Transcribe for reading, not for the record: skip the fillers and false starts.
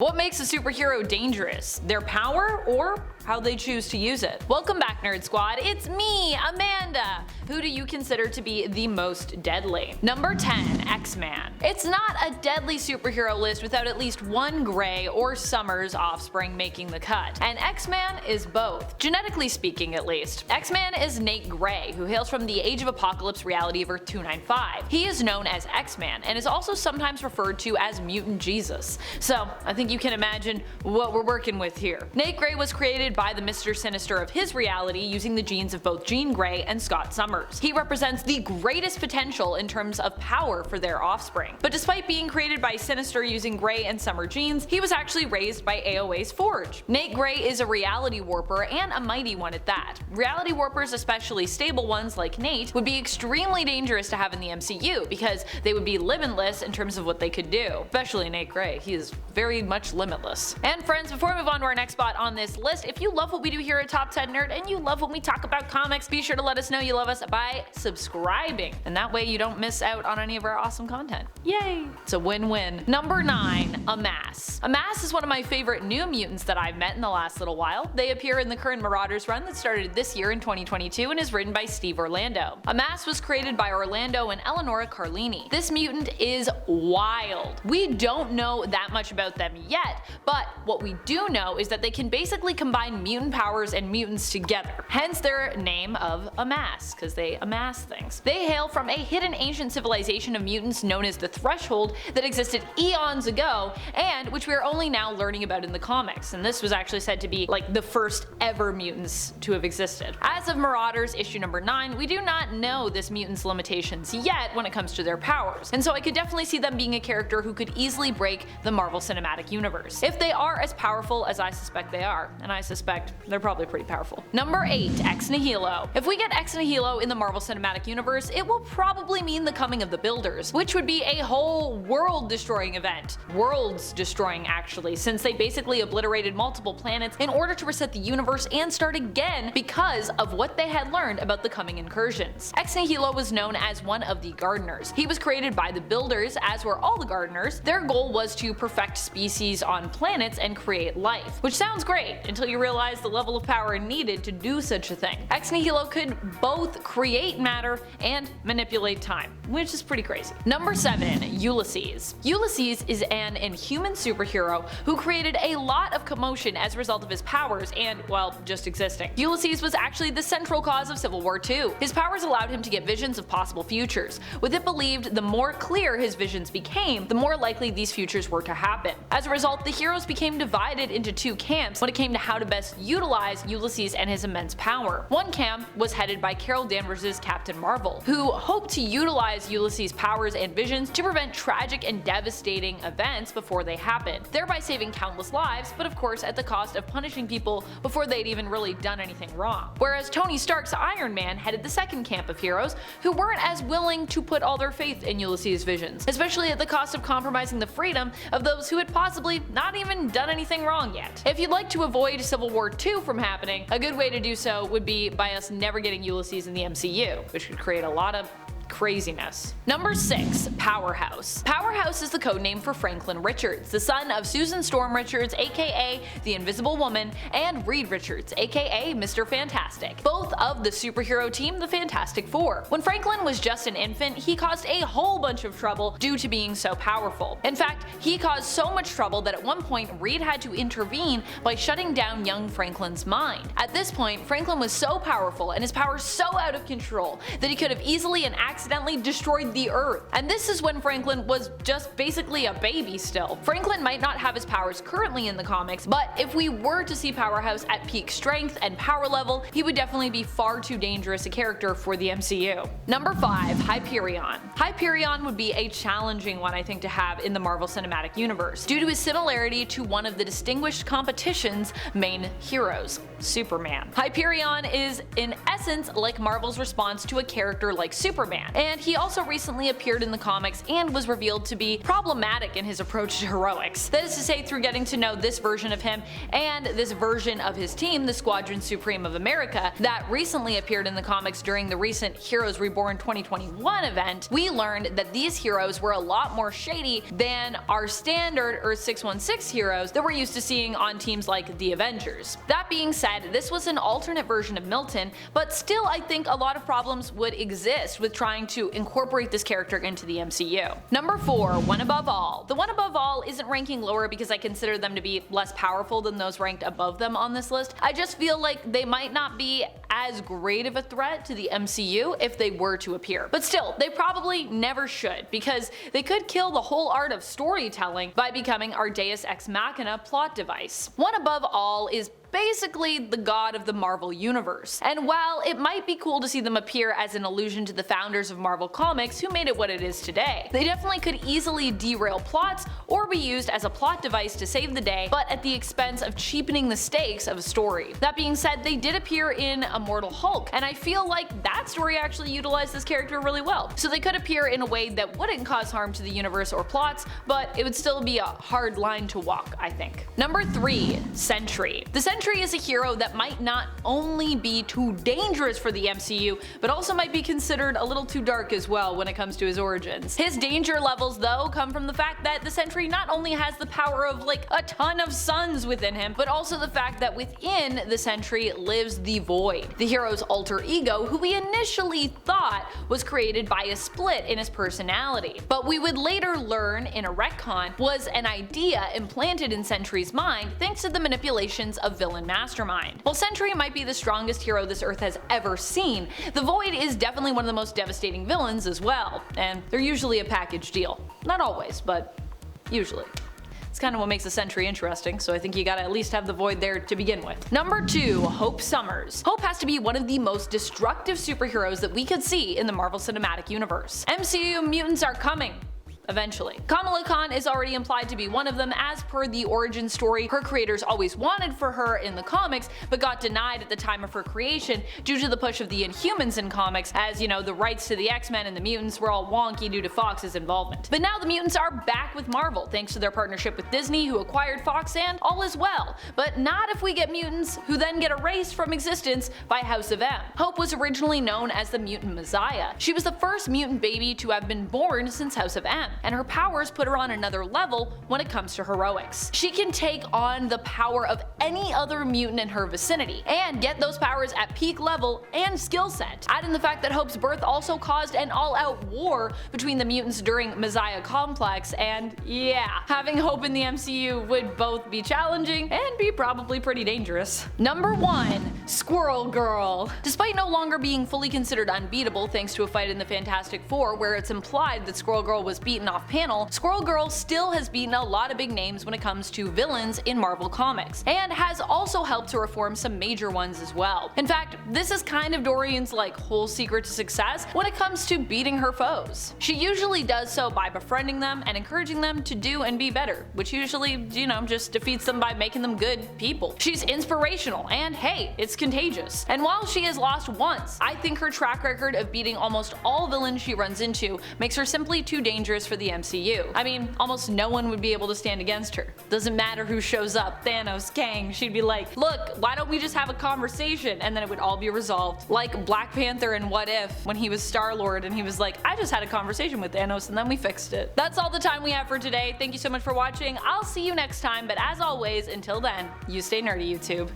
What makes a superhero dangerous? Their power or how they choose to use it? Welcome back, Nerd Squad. It's me, Amanda. Who do you consider to be the most deadly? Number 10, X-Man. It's not a deadly superhero list without at least one Gray or Summers offspring making the cut. And X-Man is both, genetically speaking at least. X-Man is Nate Gray, who hails from the Age of Apocalypse reality of Earth 295. He is known as X-Man and is also sometimes referred to as Mutant Jesus. So I think you can imagine what we're working with here. Nate Gray was created by the Mr. Sinister of his reality using the genes of both Jean Grey and Scott Summers. He represents the greatest potential in terms of power for their offspring. But despite being created by Sinister using Grey and Summer genes, he was actually raised by AOA's Forge. Nate Gray is a reality warper and a mighty one at that. Reality warpers, especially stable ones like Nate, would be extremely dangerous to have in the MCU because they would be limitless in terms of what they could do. Especially Nate Gray, he is very much limitless. And friends, before we move on to our next spot on this list, if you love what we do here at Top 10 Nerd and you love when we talk about comics, be sure to let us know you love us by subscribing, and that way you don't miss out on any of our awesome content. Yay! It's a win-win. Number 9, Amass. Amass is one of my favorite new mutants that I've met in the last little while. They appear in the current Marauders run that started this year in 2022 and is written by Steve Orlando. Amass was created by Orlando and Eleonora Carlini. This mutant is wild. We don't know that much about them yet, but what we do know is that they can basically combine mutant powers and mutants together, hence their name of Amass, because they amass things. They hail from a hidden ancient civilization of mutants known as the Threshold that existed eons ago, and which we are only now learning about in the comics, and this was actually said to be like the first ever mutants to have existed. As of Marauders issue number 9, we do not know this mutant's limitations yet when it comes to their powers, and so I could definitely see them being a character who could easily break the Marvel Cinematic Universe. If they are as powerful as I suspect they are, and I suspect they're probably pretty powerful. Number 8, Ex Nihilo. If we get Ex Nihilo in the Marvel Cinematic Universe, it will probably mean the coming of the Builders, which would be a whole world-destroying event. Worlds-destroying, actually, since they basically obliterated multiple planets in order to reset the universe and start again because of what they had learned about the coming incursions. Ex Nihilo was known as one of the Gardeners. He was created by the Builders, as were all the Gardeners. Their goal was to perfect species on planets and create life, which sounds great until you realize the level of power needed to do such a thing. Ex Nihilo could both create matter and manipulate time, which is pretty crazy. Number 7, Ulysses. Ulysses is an inhuman superhero who created a lot of commotion as a result of his powers and, well, just existing. Ulysses was actually the central cause of Civil War II. His powers allowed him to get visions of possible futures, with it believed the more clear his visions became, the more likely these futures were to happen. As a result, the heroes became divided into two camps when it came to how to best utilize Ulysses and his immense power. One camp was headed by Carol Danvers' Captain Marvel, who hoped to utilize Ulysses' powers and visions to prevent tragic and devastating events before they happened, thereby saving countless lives, but of course at the cost of punishing people before they'd even really done anything wrong. Whereas Tony Stark's Iron Man headed the second camp of heroes, who weren't as willing to put all their faith in Ulysses' visions, especially at the cost of compromising the freedom of those who had possibly not even done anything wrong yet. If you'd like to avoid Civil War II from happening, a good way to do so would be by us never getting Ulysses in the MCU, which would create a lot of craziness. Number 6, Powerhouse. Powerhouse is the codename for Franklin Richards, the son of Susan Storm Richards, aka the Invisible Woman, and Reed Richards, aka Mr. Fantastic, both of the superhero team, the Fantastic Four. When Franklin was just an infant, he caused a whole bunch of trouble due to being so powerful. In fact, he caused so much trouble that at one point Reed had to intervene by shutting down young Franklin's mind. At this point, Franklin was so powerful and his powers so out of control that he could have easily and accidentally destroyed the Earth. And this is when Franklin was just basically a baby still. Franklin might not have his powers currently in the comics, but if we were to see Powerhouse at peak strength and power level, he would definitely be far too dangerous a character for the MCU. Number 5, Hyperion. Hyperion would be a challenging one, I think, to have in the Marvel Cinematic Universe, due to his similarity to one of the distinguished competition's main heroes. Superman. Hyperion is in essence like Marvel's response to a character like Superman, and he also recently appeared in the comics and was revealed to be problematic in his approach to heroics. That is to say, through getting to know this version of him and this version of his team, the Squadron Supreme of America, that recently appeared in the comics during the recent Heroes Reborn 2021 event, we learned that these heroes were a lot more shady than our standard Earth 616 heroes that we're used to seeing on teams like the Avengers. That being said, this was an alternate version of Milton, but still I think a lot of problems would exist with trying to incorporate this character into the MCU. Number 4, One Above All. The One Above All isn't ranking lower because I consider them to be less powerful than those ranked above them on this list. I just feel like they might not be as great of a threat to the MCU if they were to appear. But still, they probably never should, because they could kill the whole art of storytelling by becoming our Deus Ex Machina plot device. One Above All is basically the god of the Marvel Universe. And while it might be cool to see them appear as an allusion to the founders of Marvel Comics who made it what it is today, they definitely could easily derail plots or be used as a plot device to save the day, but at the expense of cheapening the stakes of a story. That being said, they did appear in Immortal Hulk, and I feel like that story actually utilized this character really well. So they could appear in a way that wouldn't cause harm to the universe or plots, but it would still be a hard line to walk, I think. Number 3, Sentry. The Sentry is a hero that might not only be too dangerous for the MCU, but also might be considered a little too dark as well when it comes to his origins. His danger levels, though, come from the fact that the Sentry not only has the power of like a ton of suns within him, but also the fact that within the Sentry lives the Void, the hero's alter ego, who we initially thought was created by a split in his personality. But we would later learn in a retcon was an idea implanted in Sentry's mind thanks to the manipulations of villain Mastermind. While Sentry might be the strongest hero this Earth has ever seen, the Void is definitely one of the most devastating villains as well, and they're usually a package deal. Not always, but usually. It's kind of what makes a Sentry interesting, so I think you gotta at least have the Void there to begin with. Number 2, Hope Summers. Hope has to be one of the most destructive superheroes that we could see in the Marvel Cinematic Universe. MCU mutants are coming. Eventually. Kamala Khan is already implied to be one of them, as per the origin story her creators always wanted for her in the comics, but got denied at the time of her creation due to the push of the Inhumans in comics, as you know, the rights to the X-Men and the mutants were all wonky due to Fox's involvement. But now the mutants are back with Marvel, thanks to their partnership with Disney, who acquired Fox, and all is well. But not if we get mutants who then get erased from existence by House of M. Hope was originally known as the Mutant Messiah. She was the first mutant baby to have been born since House of M, and her powers put her on another level when it comes to heroics. She can take on the power of any other mutant in her vicinity, and get those powers at peak level and skill set. Add in the fact that Hope's birth also caused an all-out war between the mutants during Messiah Complex, and yeah, having Hope in the MCU would both be challenging and be probably pretty dangerous. Number 1, Squirrel Girl. Despite no longer being fully considered unbeatable thanks to a fight in the Fantastic Four where it's implied that Squirrel Girl was beaten off panel, Squirrel Girl still has beaten a lot of big names when it comes to villains in Marvel Comics, and has also helped to reform some major ones as well. In fact, this is kind of Dorian's whole secret to success when it comes to beating her foes. She usually does so by befriending them and encouraging them to do and be better, which usually, just defeats them by making them good people. She's inspirational, and hey, it's contagious. And while she has lost once, I think her track record of beating almost all villains she runs into makes her simply too dangerous for the MCU. I mean, almost no one would be able to stand against her. Doesn't matter who shows up, Thanos, Kang, she'd be like, look, why don't we just have a conversation, and then it would all be resolved. Like Black Panther in What If, when he was Star-Lord and he was like, I just had a conversation with Thanos and then we fixed it. That's all the time we have for today. Thank you so much for watching. I'll see you next time, but as always, until then, you stay nerdy, YouTube.